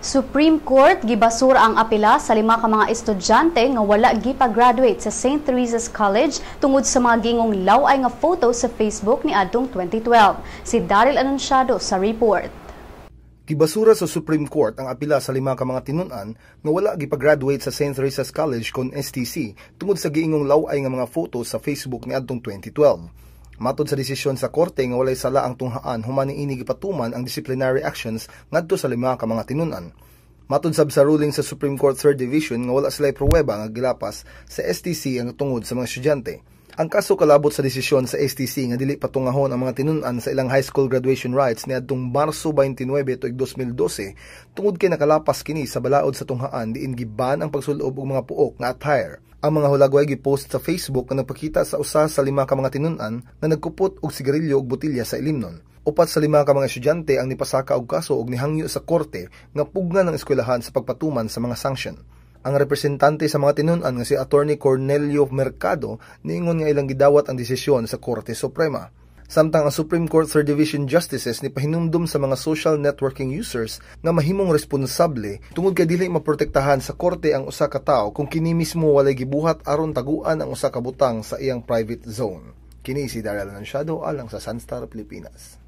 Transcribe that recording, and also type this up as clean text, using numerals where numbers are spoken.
Supreme Court gibasura ang apela sa 5 ka mga estudyante nga wala gipa-graduate sa St. Teresa's College tungod sa mga gingong laway nga photo sa Facebook ni adtong 2012. Si Daryl Anunciado sa report. Gibasura sa Supreme Court ang apela sa 5 ka mga tinun-an nga wala gipa-graduate sa St. Teresa's College kon STC tungod sa giingong laway nga mga photo sa Facebook ni adtong 2012. Matod sa desisyon sa korte nga walay sala ang tunghaan human niini gipatuman ang disciplinary actions ngadto sa 5 ka mga tinun-an. Matod sab sa ruling sa Supreme Court 3rd Division nga wala sila pruweba nga gilapas sa STC ang tungod sa mga estudyante. Ang kaso kalabot sa desisyon sa STC nga dili patungahon ang mga tinun-an sa ilang high school graduation rights niadtong Marso 29 tuig 2012 tungod kay nakalapas kini sa balaod sa tunghaan diin giban ang pagsulob og mga puok nga attire. Ang mga hulagway gipost sa Facebook nga nagpakita sa usa sa 5 ka mga tinun-an na nagkupot og sigarilyo ug botilya sa ilimnon. Upat sa 5 ka mga estudyante ang nipasaka og kaso ug nihangyo sa korte nga pugnan ng eskwelahan sa pagpatuman sa mga sanction. Ang representante sa mga tinun-an nga si Attorney Cornelio Mercado niingon nga ilang gidawat ang desisyon sa Korte Suprema. Samtang ang Supreme Court 3rd Division Justices ni pahinumdum sa mga social networking users nga mahimong responsable tungod kay dili maprotektahan sa korte ang usa ka tawo kung kini mismo walay gibuhat aron taguan ang usa ka butang sa iyang private zone. Kini si Daryl Anunciado alang sa Sunstar Pilipinas.